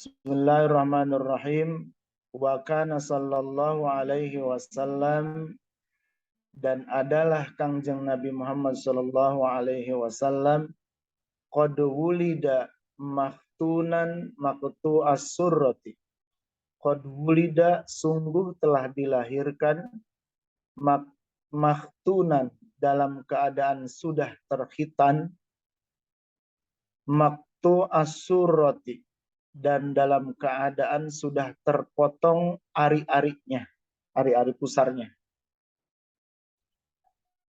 Bismillahirrahmanirrahim. Wa kana sallallahu alaihi wasallam, dan adalah Kangjeng Nabi Muhammad sallallahu alaihi wasallam qad wulida maftunan maqtu as-surrati. Qad wulida, sungguh telah dilahirkan, maftunan, dalam keadaan sudah terkhitan, maqtu as-surrati, dan dalam keadaan sudah terpotong ari-arinya, ari-ari pusarnya.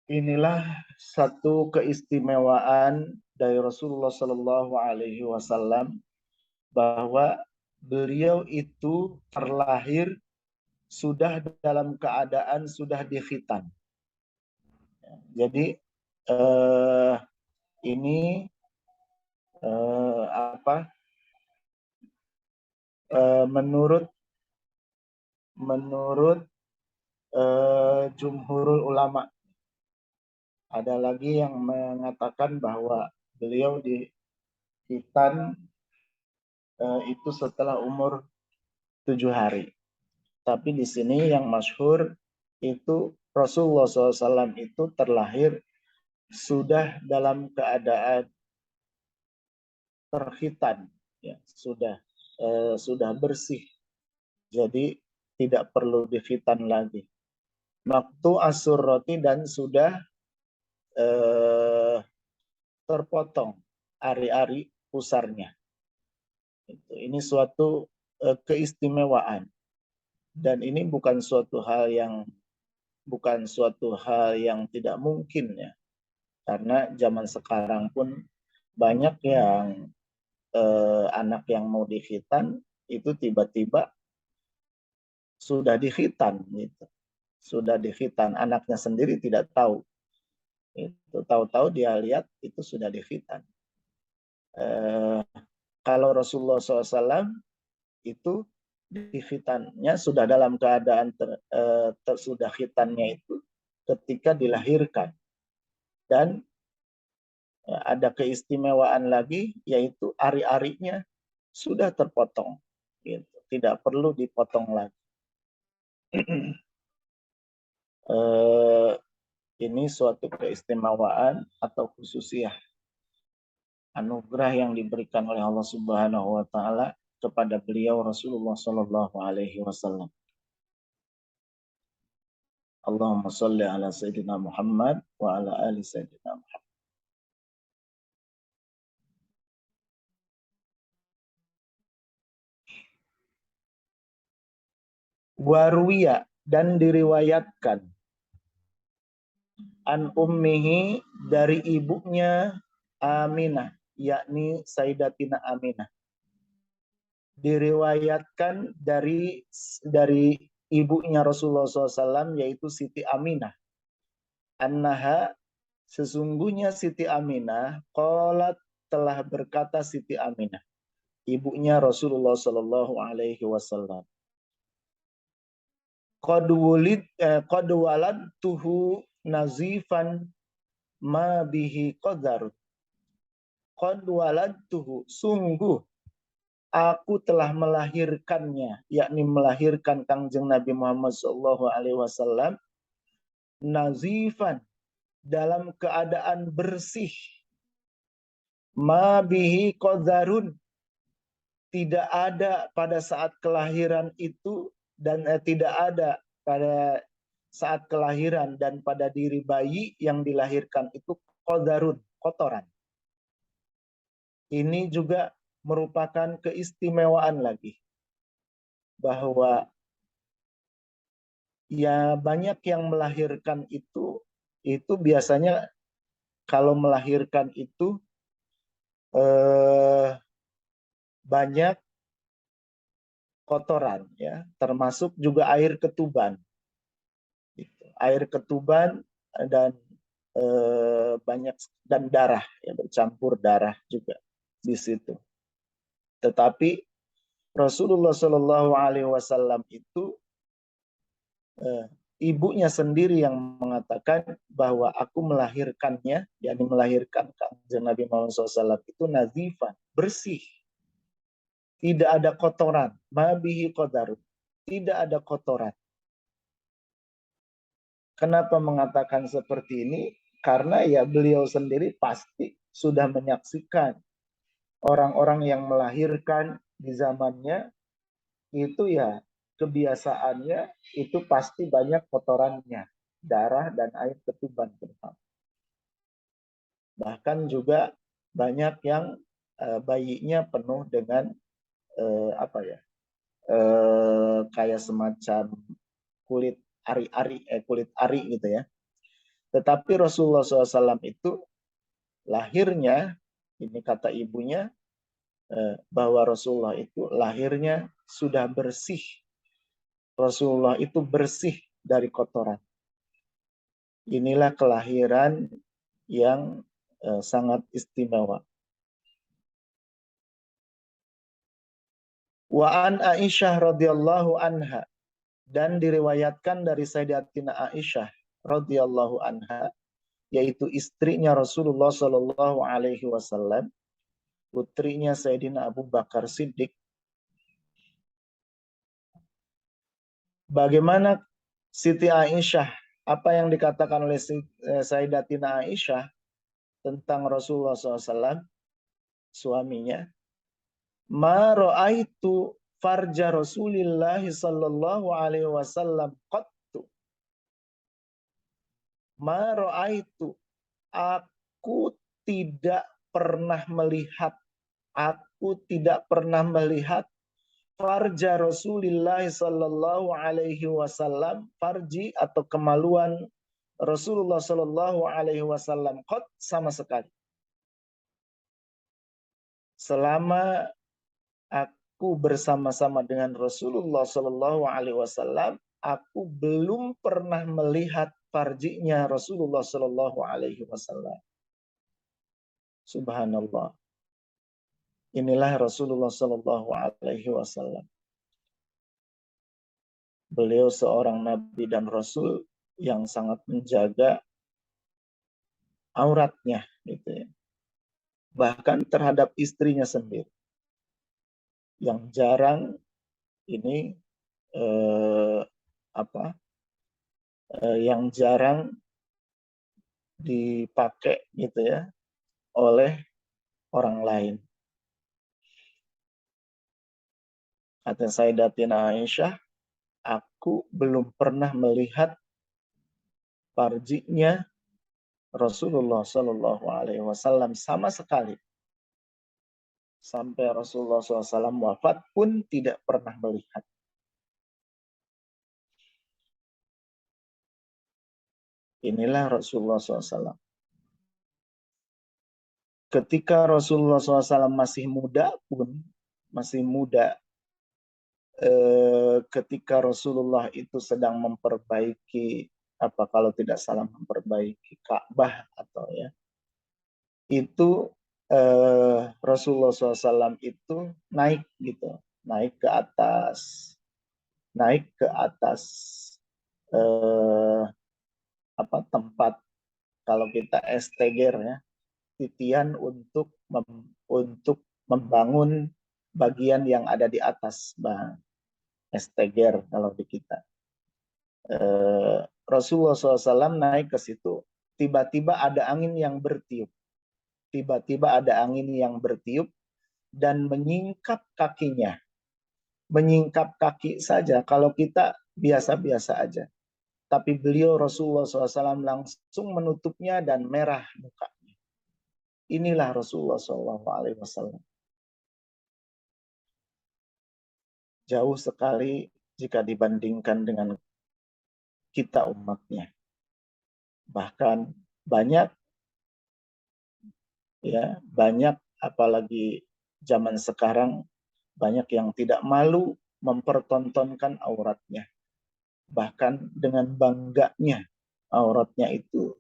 Inilah satu keistimewaan dari Rasulullah Shallallahu Alaihi Wasallam, bahwa beliau itu terlahir sudah dalam keadaan sudah dikhitan. Jadi ini menurut jumhurul ulama. Ada lagi yang mengatakan bahwa beliau dikhitan itu setelah umur 7 hari. Tapi di sini yang masyhur itu Rasulullah SAW itu terlahir sudah dalam keadaan terkhitan, ya, sudah bersih. Jadi tidak perlu dikhitan lagi. Waktu as-surrati, dan sudah terpotong ari-ari pusarnya. Ini suatu keistimewaan, dan ini bukan suatu hal yang tidak mungkin, ya, karena zaman sekarang pun banyak yang anak yang mau dikhitan itu tiba-tiba sudah dikhitan, gitu. Sudah dikhitan, anaknya sendiri tidak tahu. Itu tahu-tahu dia lihat itu sudah dikhitan. Kalau Rasulullah SAW itu dikhitannya sudah dalam keadaan sudah khitannya itu ketika dilahirkan. Dan ada keistimewaan lagi, yaitu ari-arinya sudah terpotong, gitu. Tidak perlu dipotong lagi. Ini suatu keistimewaan atau khususiyah, anugerah yang diberikan oleh Allah Subhanahu wa taala kepada beliau Rasulullah sallallahu alaihi wasallam. Allahumma shalli ala sayyidina Muhammad wa ala ali sayyidina Muhammad. Waruwiya, dan diriwayatkan, an ummihi, dari ibunya Aminah, yakni Sayyidatina Aminah. Diriwayatkan dari ibunya Rasulullah SAW, yaitu Siti Aminah. Annaha, sesungguhnya Siti Aminah, qalat, telah berkata Siti Aminah, ibunya Rasulullah Sallallahu Alaihi Wasallam, qad waladtuhu nazifan ma bihi qadar. Qad waladtuhu, sungguh aku telah melahirkannya, yakni melahirkan Kangjeng Nabi Muhammad Sallallahu Alaihi Wasallam, nazifan, dalam keadaan bersih, ma bihi qadarun, tidak ada pada saat kelahiran itu, dan tidak ada pada saat kelahiran dan pada diri bayi yang dilahirkan itu qadarun, kotoran. Ini juga merupakan keistimewaan lagi, bahwa ya banyak yang melahirkan itu biasanya kalau melahirkan itu banyak kotoran, ya, termasuk juga air ketuban. Air ketuban dan banyak, dan darah, ya, bercampur darah juga di situ. Tetapi Rasulullah Shallallahu Alaihi Wasallam itu ibunya sendiri yang mengatakan bahwa aku melahirkannya, yakni melahirkan Kanjeng Nabi Muhammad SAW itu nazifan, bersih. Tidak ada kotoran. Ma bihi qadarun. Tidak ada kotoran. Kenapa mengatakan seperti ini? Karena ya beliau sendiri pasti sudah menyaksikan orang-orang yang melahirkan di zamannya itu ya kebiasaannya itu pasti banyak kotorannya, darah dan air ketuban terutama. Bahkan juga banyak yang bayinya penuh dengan apa ya, kayak semacam kulit kulit ari gitu ya. Tetapi Rasulullah SAW itu lahirnya, ini kata ibunya, bahwa Rasulullah itu lahirnya sudah bersih. Rasulullah itu bersih dari kotoran. Inilah kelahiran yang sangat istimewa. Wa an Aisyah radhiyallahu anha, dan diriwayatkan dari Sayyidatina Aisyah radhiyallahu anha, yaitu istrinya Rasulullah Shallallahu alaihi wasallam, putrinya Sayyidina Abu Bakar Siddiq. Bagaimana Siti Aisyah, apa yang dikatakan oleh Sayyidatina Aisyah tentang Rasulullah SAW, suaminya? Ma ra'aitu farja Rasulillah sallallahu alaihi wasallam qattu. Ma ra'aitu, aku tidak pernah melihat, aku tidak pernah melihat farja Rasulillah sallallahu alaihi wasallam, farji atau kemaluan Rasulullah sallallahu alaihi wasallam qat, sama sekali. Selama aku bersama-sama dengan Rasulullah Shallallahu Alaihi Wasallam, aku belum pernah melihat farjinya Rasulullah Shallallahu Alaihi Wasallam. Subhanallah. Inilah Rasulullah Shallallahu Alaihi Wasallam. Beliau seorang Nabi dan Rasul yang sangat menjaga auratnya, gitu ya. Bahkan terhadap istrinya sendiri, yang jarang ini yang jarang dipakai gitu ya oleh orang lain. Kata Sayyidatina Aisyah, aku belum pernah melihat farjinya Rasulullah Shallallahu Alaihi Wasallam sama sekali. Sampai Rasulullah SAW wafat pun tidak pernah melihat. Inilah Rasulullah SAW. Ketika Rasulullah SAW masih muda pun, masih muda, ketika Rasulullah itu sedang memperbaiki, apa kalau tidak salah memperbaiki Ka'bah atau ya, itu Rasulullah SAW itu naik gitu, naik ke atas tempat, kalau kita esteger ya, titian untuk membangun bagian yang ada di atas, esteger kalau di kita. Rasulullah SAW naik ke situ, tiba-tiba ada angin yang bertiup. Tiba-tiba ada angin yang bertiup dan menyingkap kakinya. Menyingkap kaki saja, kalau kita biasa-biasa aja. Tapi beliau Rasulullah SAW langsung menutupnya dan merah mukanya. Inilah Rasulullah SAW. Jauh sekali jika dibandingkan dengan kita umatnya. Bahkan banyak apalagi zaman sekarang, banyak yang tidak malu mempertontonkan auratnya. Bahkan dengan bangganya auratnya itu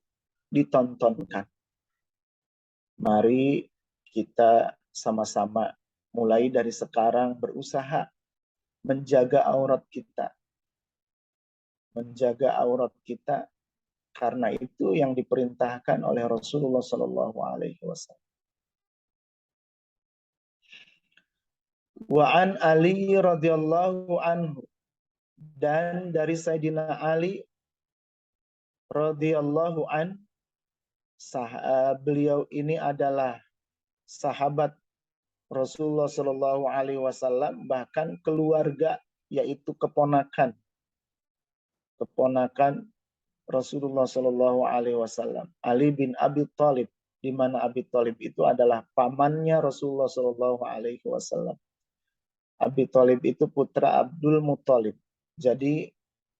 ditontonkan. Mari kita sama-sama mulai dari sekarang berusaha menjaga aurat kita. Menjaga aurat kita, karena itu yang diperintahkan oleh Rasulullah Sallallahu Alaihi Wasallam. Wa an Ali radhiyallahu anhu, dan dari Sayyidina Ali radhiyallahu an, beliau ini adalah sahabat Rasulullah Shallallahu Alaihi Wasallam, bahkan keluarga, yaitu keponakan Rasulullah Shallallahu Alaihi Wasallam, Ali bin Abi Thalib, di mana Abi Thalib itu adalah pamannya Rasulullah Shallallahu Alaihi Wasallam. Abi Thalib itu putra Abdul Muthalib. Jadi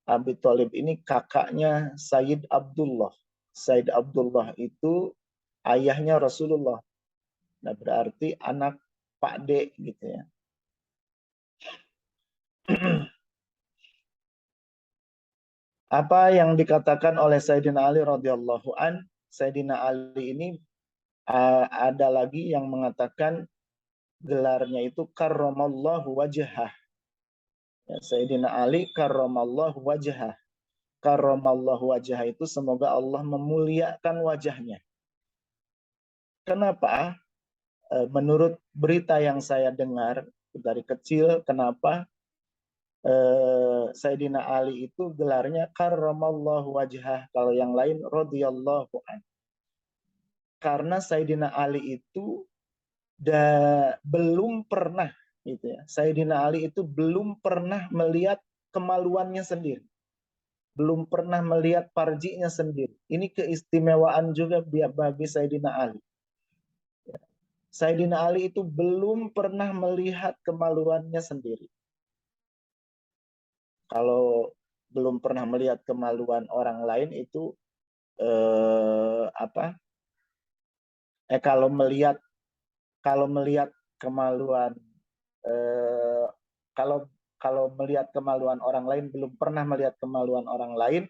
Abi Thalib ini kakaknya Sayyid Abdullah. Sayyid Abdullah itu ayahnya Rasulullah. Nah, berarti anak Pak D gitu ya. Apa yang dikatakan oleh Sayyidina Ali radhiyallahu an, Sayyidina Ali ini ada lagi yang mengatakan gelarnya itu karramallahu wajhah. Ya, Sayyidina Ali karramallahu wajhah. Karramallahu wajhah itu semoga Allah memuliakan wajahnya. Kenapa? Menurut berita yang saya dengar dari kecil, kenapa Sayyidina Ali itu gelarnya karramallahu wajhah, kalau yang lain radhiyallahu an. Karena Sayyidina Ali itu belum pernah gitu ya. Sayyidina Ali itu belum pernah melihat kemaluannya sendiri. Belum pernah melihat farjinya sendiri. Ini keistimewaan juga bagi Sayyidina Ali. Sayyidina Ali itu belum pernah melihat kemaluannya sendiri. Kalau belum pernah melihat kemaluan orang lain itu kalau melihat kemaluan kalau melihat kemaluan orang lain, belum pernah melihat kemaluan orang lain,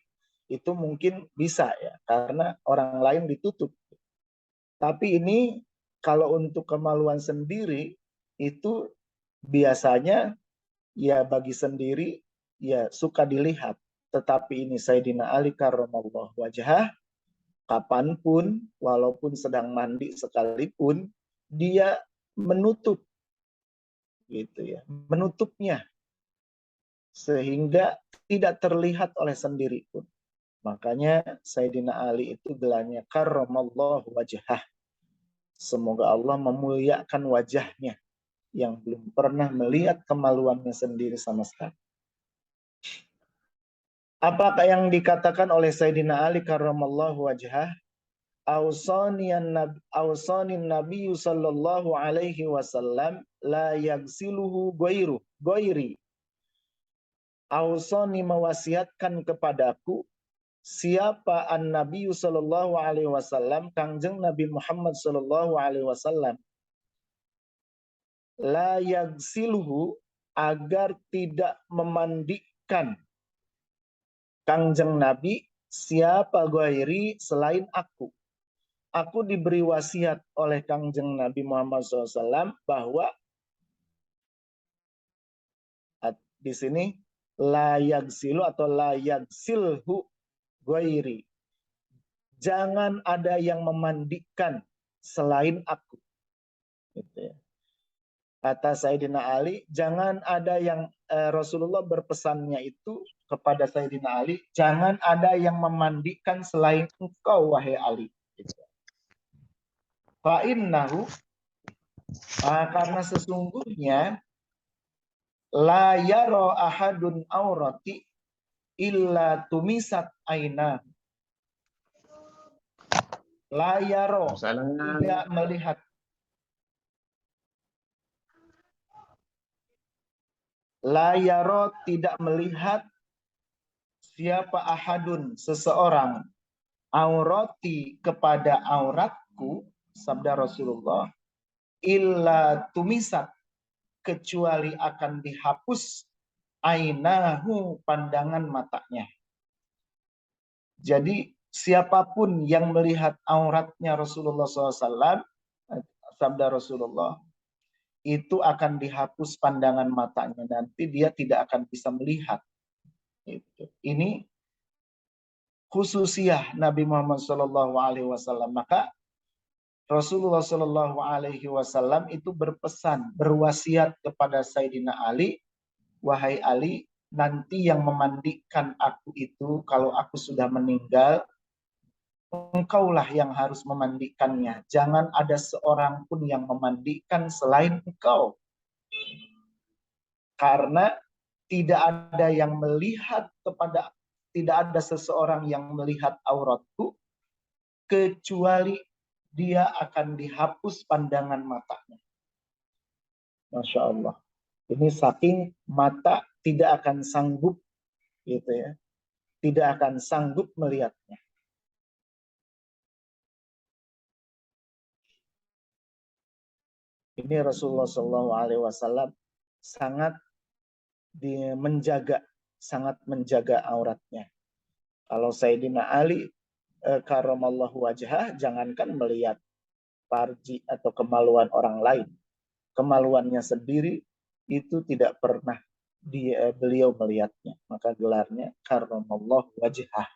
itu mungkin bisa ya, karena orang lain ditutup. Tapi ini kalau untuk kemaluan sendiri itu biasanya ya bagi sendiri ya suka dilihat. Tetapi ini Sayyidina Ali karramallahu wajhah, kapanpun, walaupun sedang mandi sekalipun, dia menutup gitu ya, menutupnya sehingga tidak terlihat oleh sendiri pun. Makanya Sayyidina Ali itu gelarnya karramallahu wajhah. Semoga Allah memuliakan wajahnya yang belum pernah melihat kemaluannya sendiri sama sekali. Apakah yang dikatakan oleh Sayyidina Ali karramallahu wajhah? Awsanin Nabi sallallahu alaihi wasallam la yagsiluhu goiri. Awsani mewasiatkan kepadaku siapa an-Nabi sallallahu alaihi wasallam, Kangjeng Nabi Muhammad sallallahu alaihi wasallam, la yagsiluhu, agar tidak memandikan Kangjeng Nabi siapa goiri selain aku. Aku diberi wasiat oleh Kangjeng Nabi Muhammad SAW bahwa di sini la yagsilu atau la yagsilhu goiri. Jangan ada yang memandikan selain aku. Gitu ya. Kata Sayyidina Ali, jangan ada yang Rasulullah berpesannya itu kepada Sayyidina Ali, jangan ada yang memandikan selain engkau wahai Ali. Gitu. Fa'innahu, karena sesungguhnya la yaro ahadun aurati illa tumisat aina. La yaro, tidak melihat. La yaro, tidak melihat siapa ahadun, seseorang, aurati, kepada auratku, sabda Rasulullah, illa tumisat, kecuali akan dihapus ainahu, pandangan matanya. Jadi siapapun yang melihat auratnya Rasulullah SAW, sabda Rasulullah, itu akan dihapus pandangan matanya, nanti dia tidak akan bisa melihat. Ini khususiyah Nabi Muhammad SAW. Maka Rasulullah Shallallahu Alaihi Wasallam itu berpesan, berwasiat kepada Sayyidina Ali, wahai Ali, nanti yang memandikan aku itu kalau aku sudah meninggal, engkaulah yang harus memandikannya. Jangan ada seorang pun yang memandikan selain engkau. Karena tidak ada yang melihat kepada, tidak ada seseorang yang melihat auratku kecuali dia akan dihapus pandangan matanya. Masya Allah. Ini saking mata tidak akan sanggup, gitu ya, tidak akan sanggup melihatnya. Ini Rasulullah SAW sangat sangat menjaga auratnya. Kalau Sayyidina Ali karamallahu wajhah, jangankan melihat farji atau kemaluan orang lain, kemaluannya sendiri itu tidak pernah beliau melihatnya. Maka gelarnya karamallahu wajhah.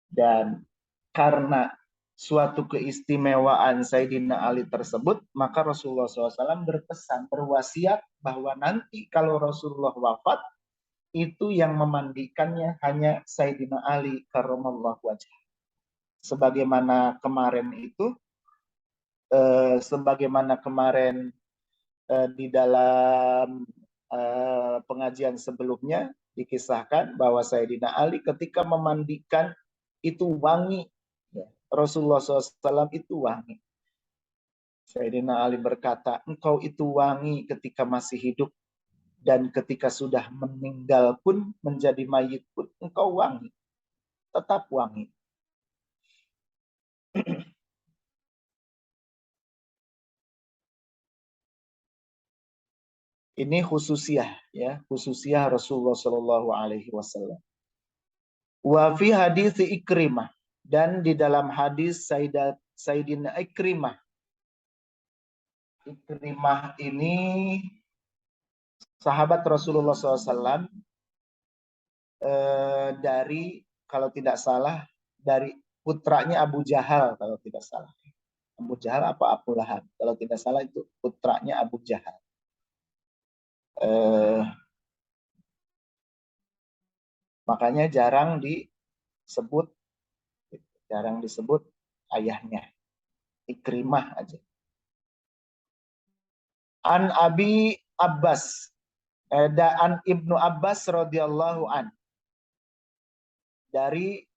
Dan karena suatu keistimewaan Sayyidina Ali tersebut, maka Rasulullah SAW berpesan, berwasiat bahwa nanti kalau Rasulullah wafat, itu yang memandikannya hanya Sayyidina Ali karramallahu wajhah. Sebagaimana kemarin itu, di dalam pengajian sebelumnya dikisahkan bahwa Sayyidina Ali ketika memandikan itu wangi. Rasulullah SAW itu wangi. Sayyidina Ali berkata, engkau itu wangi ketika masih hidup, dan ketika sudah meninggal pun, menjadi mayit pun, engkau wangi. Tetap wangi. Ini khususiyah, ya, khususiyah Rasulullah Shallallahu Alaihi Wasallam. Wa fi hadis Ikrimah, dan di dalam hadis Sayyidina Ikrimah. Ikrimah ini sahabat Rasulullah SAW, dari, kalau tidak salah, dari putranya Abu Jahal, kalau tidak salah. Abu Jahal apa Abu Lahab? Kalau tidak salah itu putranya Abu Jahal. Makanya jarang disebut ayahnya. Ikrimah aja. An Abi Abbas, an Ibnu Abbas radhiyallahu an, dari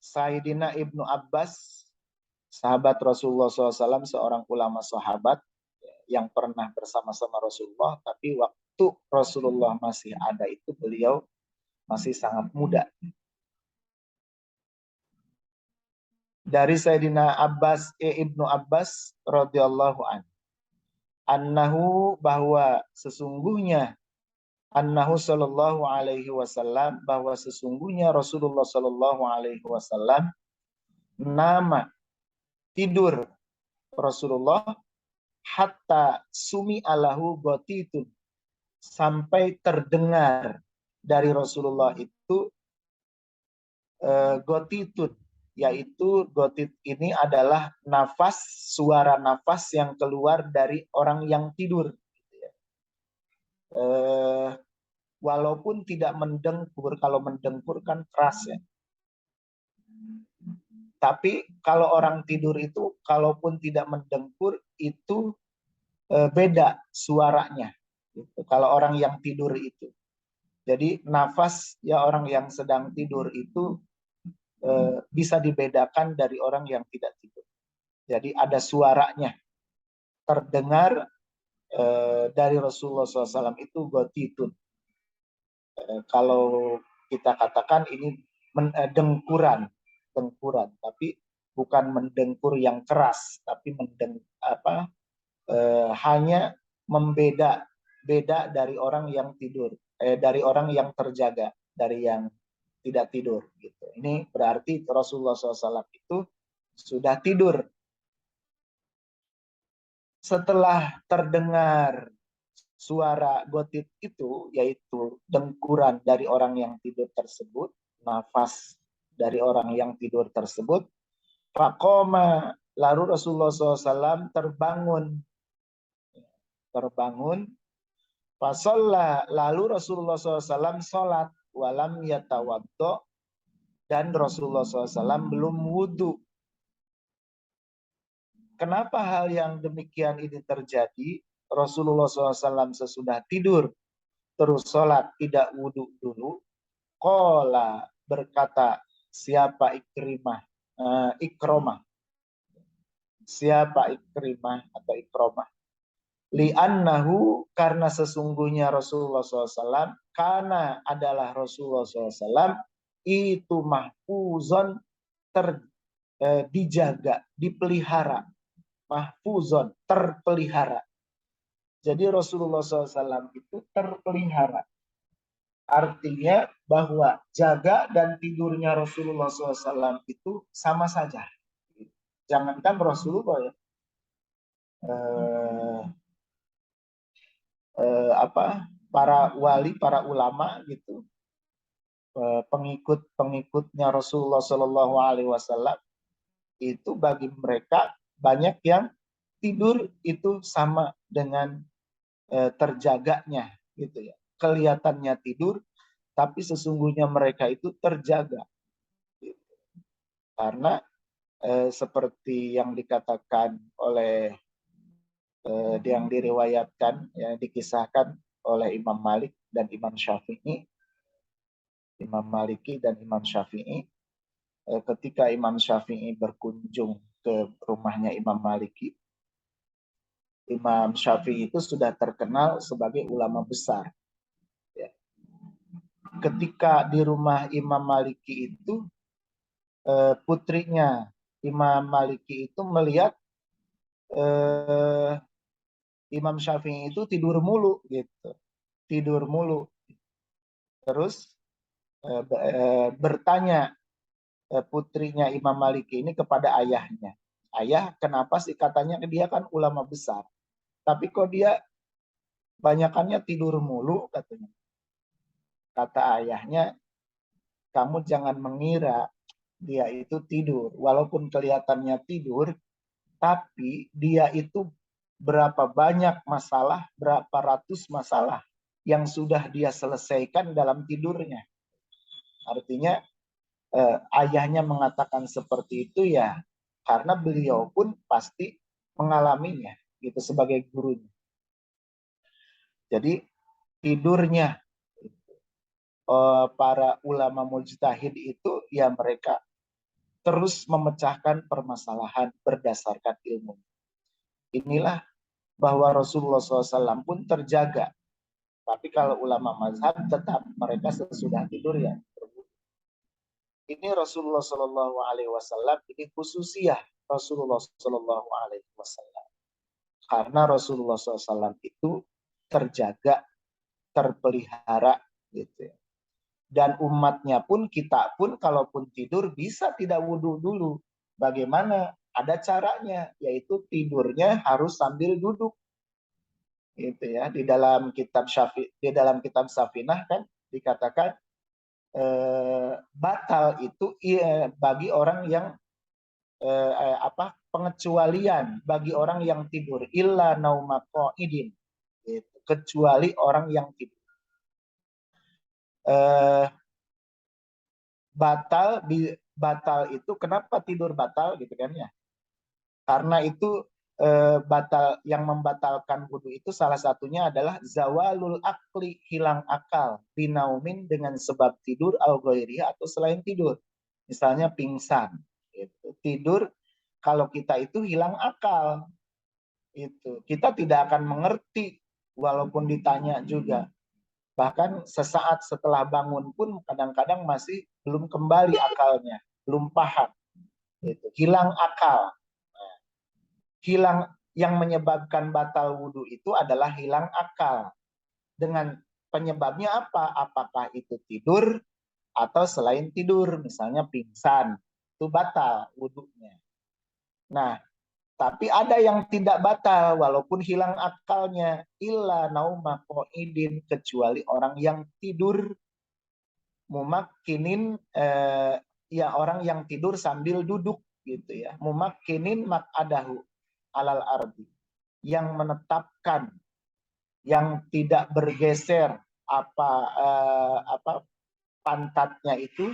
Sayyidina Ibnu Abbas, sahabat Rasulullah SAW, seorang ulama sahabat yang pernah bersama-sama Rasulullah, tapi waktu Rasulullah masih ada itu beliau masih sangat muda. Dari Sayyidina Abbas, Ibnu Abbas radhiyallahu an, annahu, bahwa sesungguhnya, annahu sallallahu alaihi wasallam, bahwa sesungguhnya Rasulullah sallallahu alaihi wasallam, nama, tidur Rasulullah, hatta sumi alahu gotitun, sampai terdengar dari Rasulullah itu gotitun, yaitu gotit ini adalah nafas, suara nafas yang keluar dari orang yang tidur. Walaupun tidak mendengkur, kalau mendengkur kan keras ya. Tapi kalau orang tidur itu, kalaupun tidak mendengkur, itu beda suaranya. Gitu. Kalau orang yang tidur itu. Jadi nafas ya orang yang sedang tidur itu bisa dibedakan dari orang yang tidak tidur. Jadi ada suaranya terdengar dari Rasulullah SAW itu gotitun. Kalau kita katakan ini dengkuran, tapi bukan mendengkur yang keras, tapi hanya beda dari orang yang tidur, dari orang yang terjaga, dari yang tidak tidur gitu. Ini berarti Rasulullah SAW itu sudah tidur. Setelah terdengar suara gotit itu, yaitu dengkuran dari orang yang tidur tersebut, nafas dari orang yang tidur tersebut. Faqoma, lalu Rasulullah SAW terbangun. Fasolla, lalu Rasulullah SAW sholat. Walam yatawaddo, dan Rasulullah SAW belum wudhu. Kenapa hal yang demikian ini terjadi? Rasulullah SAW sesudah tidur, terus sholat, tidak wudhu dulu. Qala, berkata, siapa Ikrimah. Siapa Ikrimah atau Ikromah? Li'annahu, karena sesungguhnya Rasulullah SAW, karena adalah Rasulullah SAW, itu mahfuzon, dijaga, dipelihara. Mahfuzon, terpelihara. Jadi Rasulullah SAW itu terpelihara. Artinya bahwa jaga dan tidurnya Rasulullah SAW itu sama saja. Jangankan Rasulullah ya, para wali, para ulama gitu, pengikutnya Rasulullah Shallallahu Alaihi Wasallam itu bagi mereka banyak yang tidur itu sama dengan terjaganya gitu ya. Kelihatannya tidur, tapi sesungguhnya mereka itu terjaga. Gitu. Karena seperti yang dikatakan oleh yang diriwayatkan, yang dikisahkan oleh Imam Malik dan Imam Syafi'i, Imam Maliki dan Imam Syafi'i, ketika Imam Syafi'i berkunjung ke rumahnya Imam Maliki, Imam Syafi'i itu sudah terkenal sebagai ulama besar. Ya. Ketika di rumah Imam Maliki itu, putrinya Imam Maliki itu melihat Imam Syafi'i itu tidur mulu gitu, tidur mulu. Terus bertanya putrinya Imam Maliki ini kepada ayahnya, ayah, kenapa sih, katanya dia kan ulama besar, tapi kok dia banyakannya tidur mulu, katanya. Kata ayahnya, kamu jangan mengira dia itu tidur, walaupun kelihatannya tidur, tapi dia itu berapa banyak masalah, berapa ratus masalah yang sudah dia selesaikan dalam tidurnya. Artinya ayahnya mengatakan seperti itu ya karena beliau pun pasti mengalaminya gitu sebagai gurunya. Jadi tidurnya para ulama mujtahid itu ya mereka terus memecahkan permasalahan berdasarkan ilmu. Inilah bahwa Rasulullah SAW pun terjaga. Tapi kalau ulama mazhab tetap mereka sesudah tidur ya. Ini Rasulullah Shallallahu Alaihi Wasallam, ini khususiyah Rasulullah Shallallahu Alaihi Wasallam. Karena Rasulullah SAW itu terjaga, terpelihara, gitu ya. Dan umatnya pun, kita pun, kalaupun tidur bisa tidak wudhu dulu. Bagaimana? Ada caranya, yaitu tidurnya harus sambil duduk. Gitu ya. Di dalam kitab Safinah kan dikatakan batal itu bagi orang yang pengecualian bagi orang yang tidur, illa nauma qaidin, gitu. Kecuali orang yang tidur. Batal itu kenapa tidur batal gitu kan ya? Karena itu batal, yang membatalkan wudhu itu salah satunya adalah zawalul akli, hilang akal, binaumin, dengan sebab tidur, al ghairiha, atau selain tidur. Misalnya pingsan, gitu. Tidur, kalau kita itu hilang akal, itu kita tidak akan mengerti walaupun ditanya juga. Bahkan sesaat setelah bangun pun kadang-kadang masih belum kembali akalnya, belum paham. Gitu. Hilang akal. Hilang, yang menyebabkan batal wudhu itu adalah hilang akal. Dengan penyebabnya apa? Apakah itu tidur atau selain tidur, misalnya pingsan, itu batal wudhunya. Nah, tapi ada yang tidak batal walaupun hilang akalnya, illa nauma qaidin, kecuali orang yang tidur mumakkinin, ya orang yang tidur sambil duduk gitu ya. Mumakkinin maq'adahu alal ardi, yang menetapkan, yang tidak bergeser apa pantatnya itu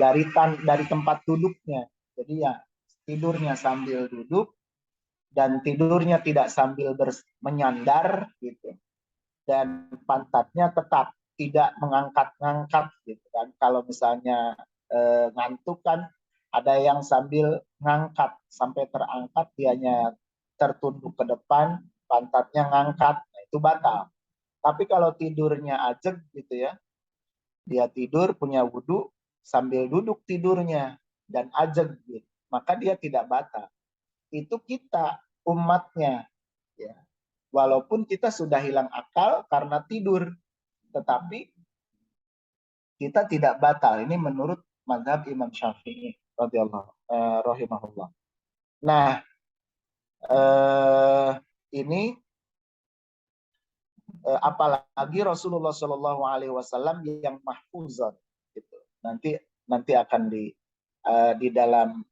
dari tempat duduknya. Jadi ya tidurnya sambil duduk dan tidurnya tidak sambil menyandar gitu. Dan pantatnya tetap tidak mengangkat-ngangkat gitu kan. Kalau misalnya ngantuk kan ada yang sambil ngangkat sampai terangkat, dianya tertunduk ke depan, pantatnya ngangkat, nah, itu batal. Tapi kalau tidurnya ajeg gitu ya, dia tidur punya wudhu sambil duduk tidurnya dan ajeg gitu, maka dia tidak batal. Itu kita umatnya ya. Walaupun kita sudah hilang akal karena tidur, tetapi kita tidak batal. Ini menurut mazhab Imam Syafi'i rahimahullah. Nah, ini apalagi Rasulullah Shallallahu Alaihi Wasallam yang mahfuzan gitu. Nanti akan di dalam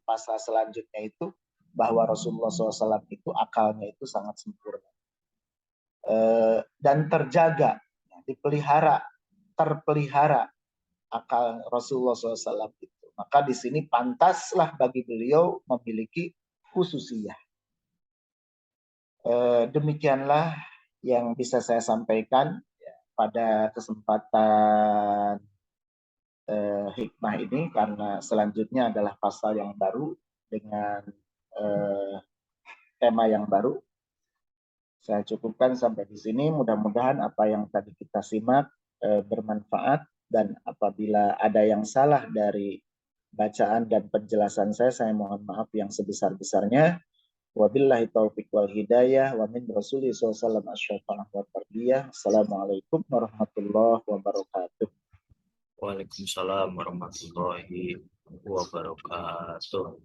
pasal selanjutnya itu bahwa Rasulullah SAW itu akalnya itu sangat sempurna dan terjaga, terpelihara akal Rasulullah SAW itu. Maka di sini pantaslah bagi beliau memiliki khususiyah. Demikianlah yang bisa saya sampaikan pada kesempatan hikmah ini, karena selanjutnya adalah pasal yang baru dengan tema yang baru. Saya cukupkan sampai di sini. Mudah-mudahan apa yang tadi kita simak bermanfaat, dan apabila ada yang salah dari bacaan dan penjelasan saya mohon maaf yang sebesar-besarnya. Wabillahi taufiq wal hidayah wa min rasulih sallallahu alaihi wasallam. Assalamualaikum warahmatullahi wabarakatuh. Waalaikumsalam warahmatullahi wabarakatuh.